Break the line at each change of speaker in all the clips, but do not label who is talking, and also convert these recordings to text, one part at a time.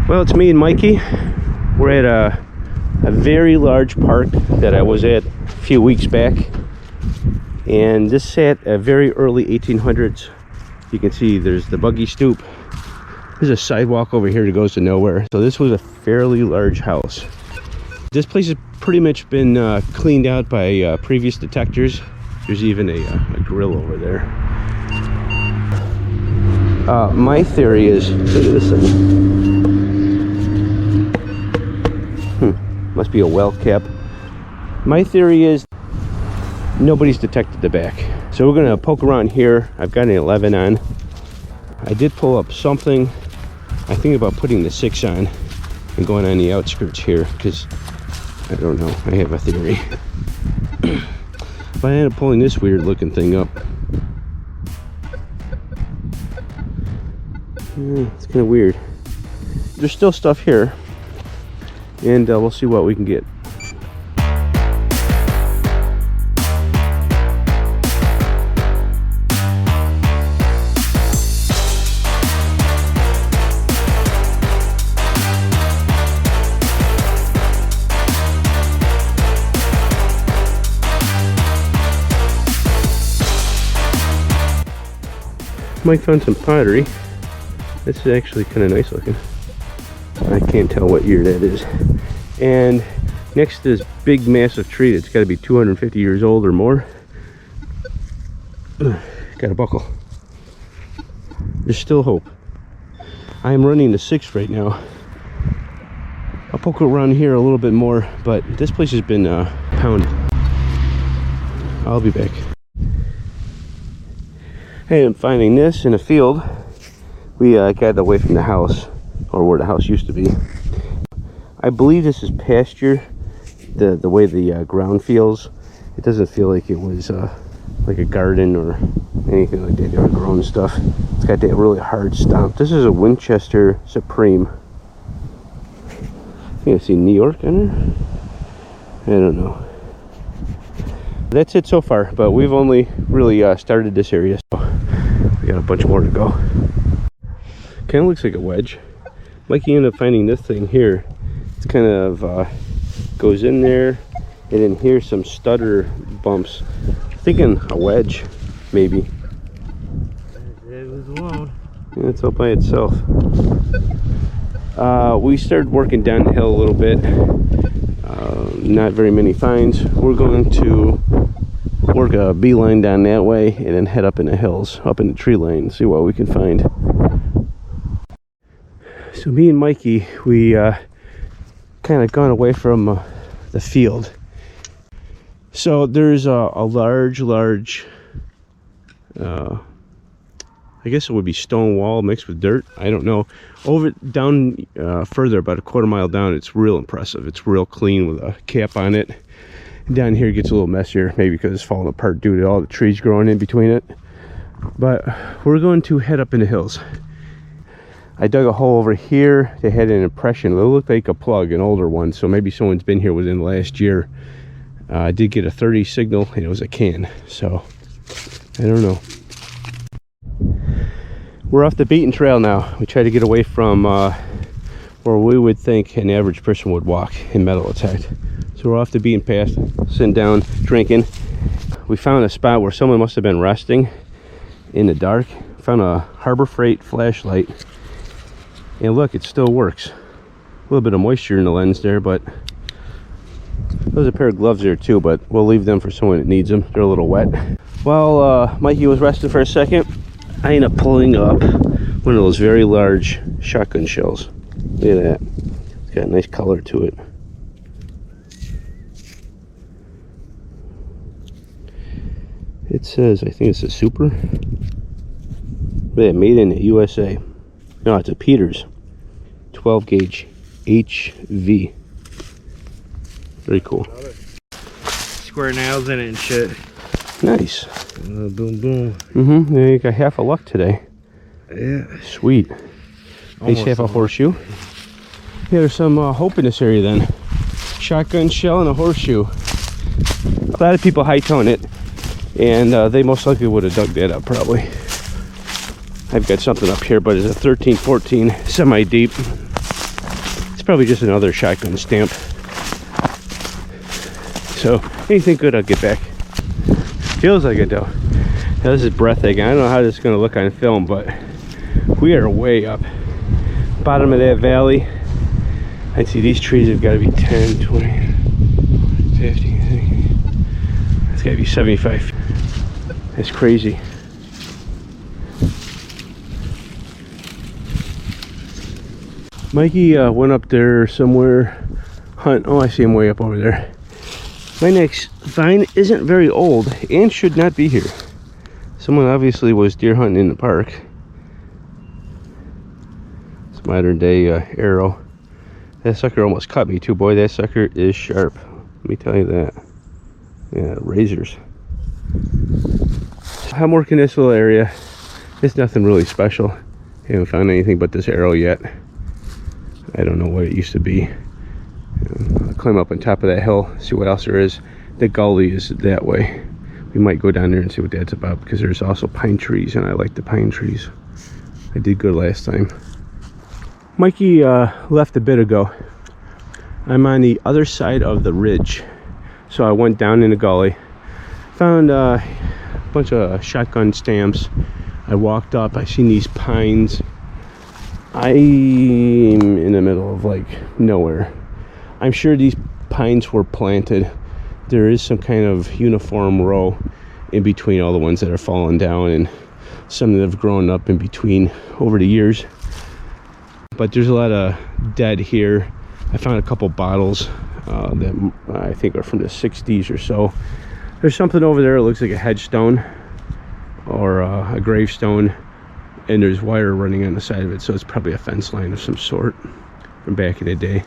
Well, it's me and Mikey. We're at a very large park that I was at a few weeks back, and this sat a very early 1800s. You can see there's the buggy stoop. There's a sidewalk over here that goes to nowhere. So this was a fairly large house. This place has pretty much been cleaned out by previous detectors. There's even a grill over there. My theory is, look at this thing. Must be a well cap. My theory is nobody's detected the back. So we're gonna poke around here. I've got an 11 on. I did pull up something. I think about putting the 6 on and going on the outskirts here, because I don't know, I have a theory. But I ended up pulling this weird looking thing up. Yeah, it's kind of weird. There's still stuff here, and we'll see what we can get. Mike found some pottery. This is actually kind of nice looking. I can't tell what year that is. And next to this big massive tree that's got to be 250 years old or more. Got a buckle. There's still hope. I am running the 6 right now. I'll poke around here a little bit more, but this place has been pounded. I'll be back. Hey, I'm finding this in a field. We got it away from the house, or where the house used to be. I believe this is pasture. The way the ground feels, it doesn't feel like it was like a garden or anything like that. They were growing stuff. It's got that really hard stomp. This is a Winchester Supreme. I think I see New York on there. I don't know. That's it so far, but we've only really started this area, so we got a bunch more to go. Kind of looks like a wedge. Mikey ended up finding this thing here. It's kind of goes in there, and then here's some stutter bumps. Thinking a wedge, maybe.
It was alone.
Yeah, it's all by itself. We started working down the hill a little bit. Not very many finds. We're going to work a beeline down that way and then head up in the hills, up in the tree line, see what we can find. So me and Mikey, we kind of gone away from the field. So there's a large I guess it would be stone wall mixed with dirt. I don't know. Over down further, about a quarter-mile down, it's real impressive. It's real clean with a cap on it. And down here it gets a little messier, maybe because it's falling apart due to all the trees growing in between it. But we're going to head up in the hills. I dug a hole over here. They had an impression. It looked like a plug, an older one, so maybe someone's been here within the last year. I did get a 30 signal, and it was a can, so I don't know. We're off the beaten trail now. We try to get away from where we would think an average person would walk in metal detect. So we're off the beaten path, sitting down, drinking. We found a spot where someone must have been resting in the dark. Found a Harbor Freight flashlight. And look, it still works. A little bit of moisture in the lens there, but there's a pair of gloves there too, but we'll leave them for someone that needs them. They're a little wet. While Mikey was resting for a second, I ended up pulling up one of those very large shotgun shells. Look at that. It's got a nice color to it. It says, I think it's a Super. Yeah, made in the USA. No, it's a Peters 12 gauge HV. Very cool.
Square nails in it and shit.
Nice.
Boom, boom.
Mm-hmm. Yeah, you got half a luck today.
Yeah.
Sweet. Nice half a horseshoe. Yeah, there's some hope in this area then. Shotgun shell and a horseshoe. A lot of people high-tone it, and they most likely would have dug that up probably. I've got something up here, but it's a 13-14 semi-deep. probably just another shotgun stamp. So anything good, I'll get back. Feels like it though. Now, this is breathtaking. I don't know how this is going to look on film, but we are way up. Bottom of that valley. I'd see these trees have got to be 10, 20, 50. It's got to be 75 feet. That's crazy. Mikey went up there somewhere. Hunt. Oh, I see him way up over there. My next vine isn't very old and should not be here. Someone obviously was deer hunting in the park. It's a modern day arrow. That sucker almost cut me too, boy. That sucker is sharp. Let me tell you that. Yeah, razors. I'm working this little area. It's nothing really special. Haven't found anything but this arrow yet. I don't know what it used to be. I'll climb up on top of that hill, see what else there is. The gully is that way. We might go down there and see what that's about, because there's also pine trees, and I like the pine trees. I did good last time. Mikey left a bit ago. I'm on the other side of the ridge, so I went down in the gully, found a bunch of shotgun stamps. I walked up, I seen these pines. I'm in the middle of like nowhere. I'm sure these pines were planted. There is some kind of uniform row in between all the ones that are falling down, and some that have grown up in between over the years. But there's a lot of dead here. I found a couple bottles that I think are from the 60s or so. There's something over there. It looks like a headstone or a gravestone, and there's wire running on the side of it, so it's probably a fence line of some sort from back in the day.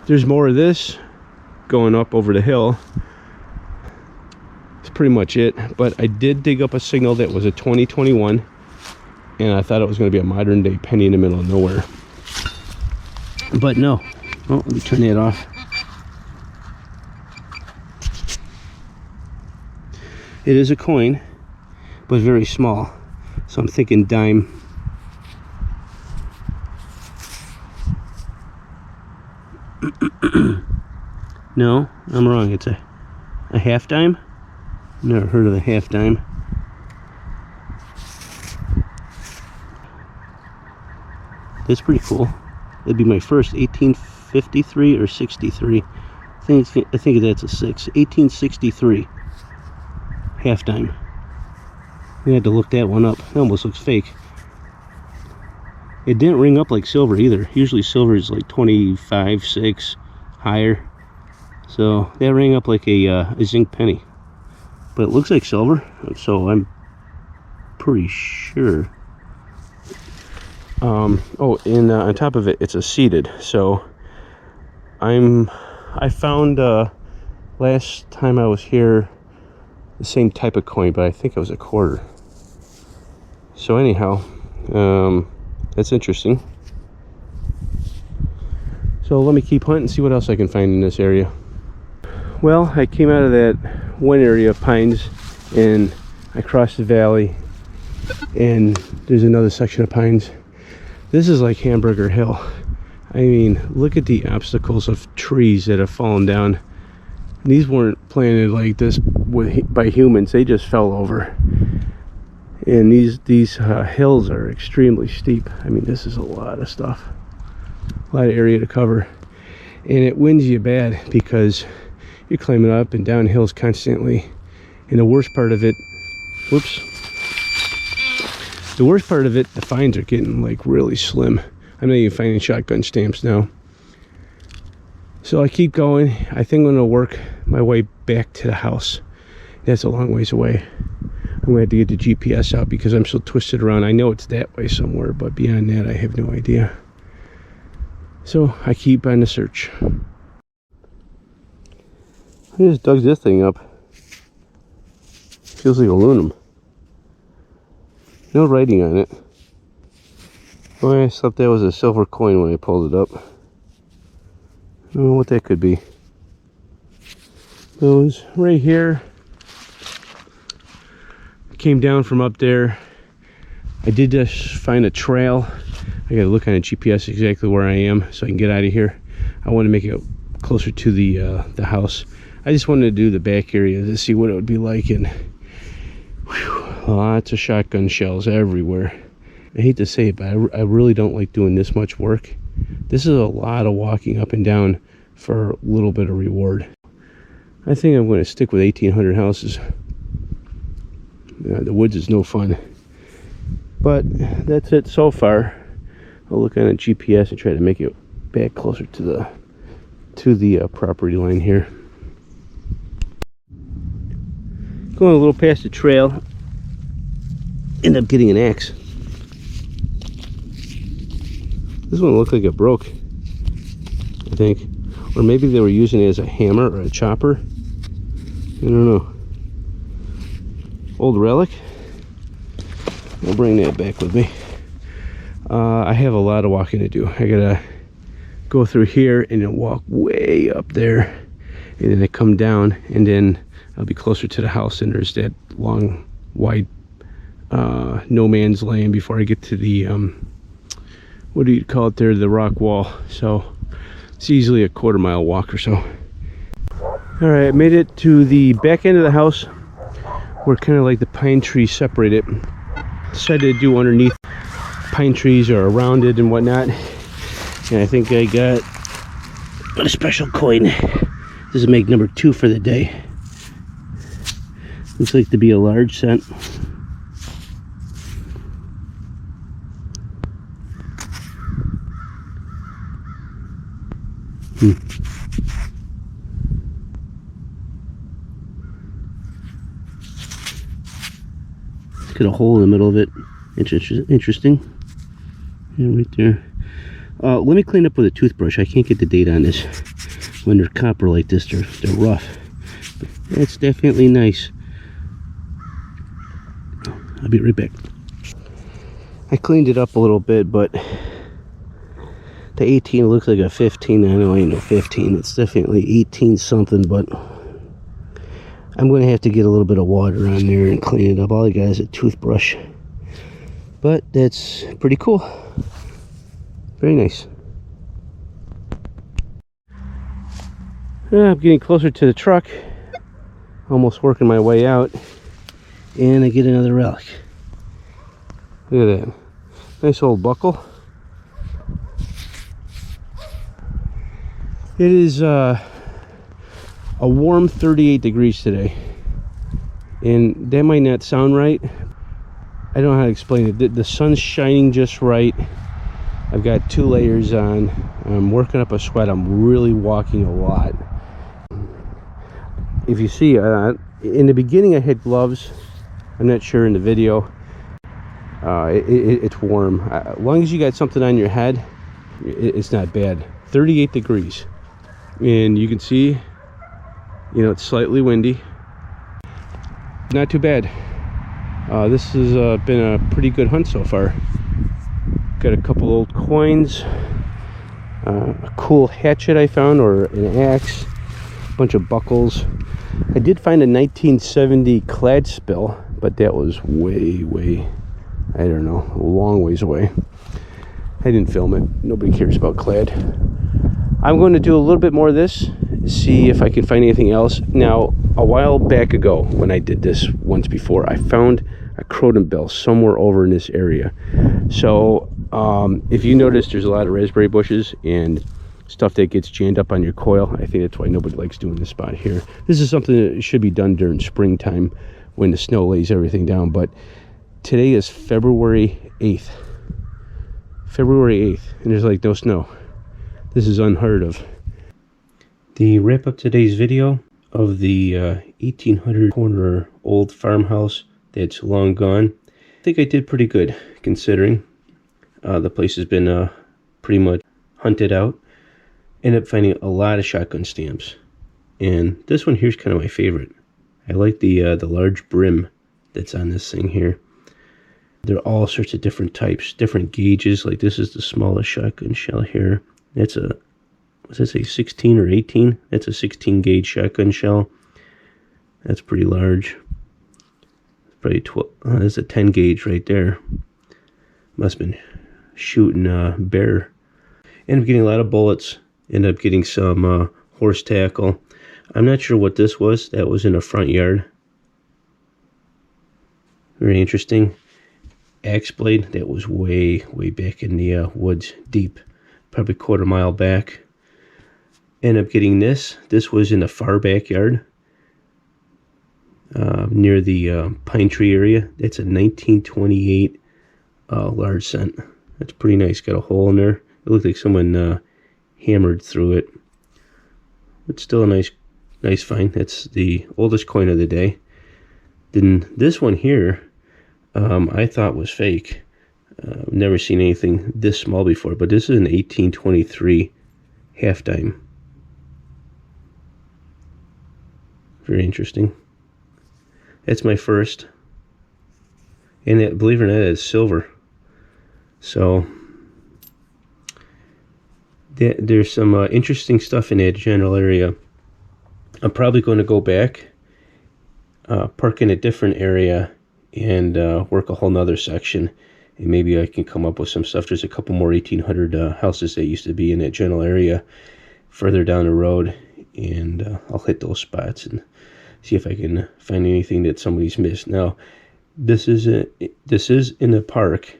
There's more of this going up over the hill. It's pretty much it, but I did dig up a signal that was a 2021, and I thought it was going to be a modern day penny in the middle of nowhere, but no. Oh, let me turn that off. It is a coin, but very small, so I'm thinking dime. No, I'm wrong. It's a half dime. Never heard of a half dime. That's pretty cool. That'd be my first. 1853 or 63. I think that's a 6. 1863 half dime. We had to look that one up. It almost looks fake. It didn't ring up like silver either. Usually silver is like 25, 6 higher. So that rang up like a zinc penny. But it looks like silver, so I'm pretty sure. Oh, and on top of it, it's a seeded. So I found last time I was here the same type of coin, but I think it was a quarter. So anyhow, that's interesting. So let me keep hunting and see what else I can find in this area. Well, I came out of that one area of pines and I crossed the valley, and there's another section of pines. This is like Hamburger Hill. I mean, look at the obstacles of trees that have fallen down. These weren't planted like this by humans. They just fell over. And these hills are extremely steep. I mean, this is a lot of stuff. A lot of area to cover. And it winds you bad because you're climbing up and down hills constantly. And the worst part of it, whoops. The worst part of it, the finds are getting like really slim. I'm not even finding shotgun stamps now. So I keep going. I think I'm gonna work my way back to the house. That's a long ways away. I'm gonna have to get the GPS out because I'm so twisted around. I know it's that way somewhere, but beyond that, I have no idea. So I keep on the search. I just dug this thing up. Feels like aluminum. No writing on it. Boy, I thought that was a silver coin when I pulled it up. I don't know what that could be. It was right here. Came down from up there. I did just find a trail. I gotta look on a GPS exactly where I am so I can get out of here. I want to make it closer to the house. I just wanted to do the back area to see what it would be like, and whew, lots of shotgun shells everywhere. I hate to say it, but I really don't like doing this much work. This is a lot of walking up and down for a little bit of reward. I think I'm going to stick with 1,800 houses. The woods is no fun. But that's it so far. I'll look on a GPS and try to make it back closer to the property line here. Going a little past the trail, end up getting an axe. This one looked like it broke, I think. Or maybe they were using it as a hammer or a chopper. I don't know. Old relic. I'll bring that back with me. I have a lot of walking to do. I gotta go through here and then walk way up there. And then I come down, and then I'll be closer to the house, and there's that long, wide no man's land before I get to the what do you call it there, the rock wall. So it's easily a quarter-mile walk or so. All right, I made it to the back end of the house where kind of like the pine trees separate it. Decided to do underneath pine trees or around it and whatnot. And I think I got a special coin. This is make number 2 for the day. Looks like to be a large cent. It's got a hole in the middle of it. Interesting. Yeah, right there. Let me clean up with a toothbrush. I can't get the date on this. When they're copper like this, they're rough. But that's definitely nice. I'll be right back. I cleaned it up a little bit, but the 18 looks like a 15. I know ain't no 15. It's definitely 18 something, but I'm going to have to get a little bit of water on there and clean it up. All I got is a toothbrush. But that's pretty cool. Very nice. I'm getting closer to the truck. Almost working my way out. And I get another relic. Look at that. Nice old buckle. It is a warm 38 degrees today. And that might not sound right. I don't know how to explain it. The sun's shining just right. I've got 2 layers on. I'm working up a sweat. I'm really walking a lot. If you see, in the beginning I had gloves. I'm not sure in the video. It's warm. As long as you got something on your head, it's not bad. 38 degrees. And you can see, you know, it's slightly windy. Not too bad. This has been a pretty good hunt so far. Got a couple old coins, a cool hatchet I found, or an axe, a bunch of buckles. I did find a 1970 clad spill, but that was way, I don't know, a long ways away. I didn't film it. Nobody cares about clad. I'm going to do a little bit more of this, see if I can find anything else. Now, a while back ago, when I did this once before, I found a croton bill somewhere over in this area. So if you notice, there's a lot of raspberry bushes and stuff that gets jammed up on your coil. I think that's why nobody likes doing this spot here. This is something that should be done during springtime when the snow lays everything down. But today is February 8th. February 8th, and there's like no snow. This is unheard of. To wrap up today's video of the 1800 corner old farmhouse that's long gone, I think I did pretty good considering the place has been pretty much hunted out. Ended up finding a lot of shotgun stamps, and this one here's kind of my favorite. I like the large brim that's on this thing here. There are all sorts of different types, different gauges. Like this is the smallest shotgun shell here. That's a, what's that say, 16 or 18? That's a 16 gauge shotgun shell. That's pretty large. Probably 12. That's a 10 gauge right there. Must have been shooting bear. Ended up getting a lot of bullets. Ended up getting some horse tackle. I'm not sure what this was. That was in a front yard. Very interesting. Axe blade. That was way back in the woods, deep, probably quarter mile back. Ended up getting this. This was in the far backyard, near the pine tree area. That's a 1928 large cent. That's pretty nice. Got a hole in there. It looked like someone hammered through it, but still a nice find. That's the oldest coin of the day. Then this one here, I thought was fake. Never seen anything this small before, but this is an 1823 half dime. Very interesting. That's my first, and it, believe it or not, it's silver. So there's some interesting stuff in that general area. I'm probably going to go back, park in a different area, and work a whole nother section, and maybe I can come up with some stuff. There's a couple more 1800 houses that used to be in that general area further down the road, and I'll hit those spots and see if I can find anything that somebody's missed. Now, this is in a park,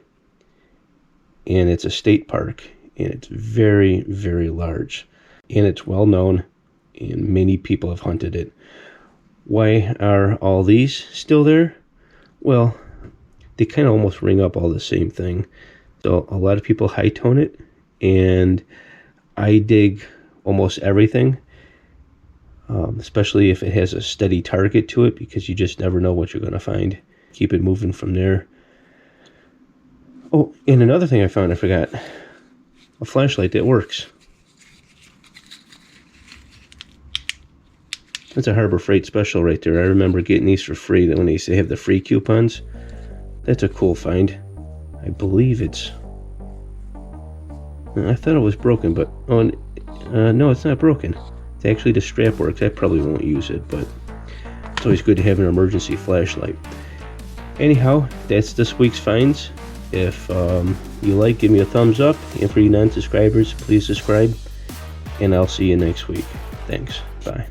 and it's a state park, and it's very large, and it's well known, and many people have hunted it. Why are all these still there? Well, they kind of almost ring up all the same thing. So a lot of people high tone it, and I dig almost everything, especially if it has a steady target to it, because you just never know what you're going to find. Keep it moving from there. Oh, and another thing I found, I forgot, a flashlight that works. That's a Harbor Freight special right there. I remember getting these for free, that when they used to have the free coupons. That's a cool find. I believe it's, I thought it was broken, but no, it's not broken. It's actually the strap works. I probably won't use it, but it's always good to have an emergency flashlight. Anyhow, that's this week's finds. If you like, give me a thumbs up, and for you non-subscribers, please subscribe, and I'll see you next week. Thanks. Bye.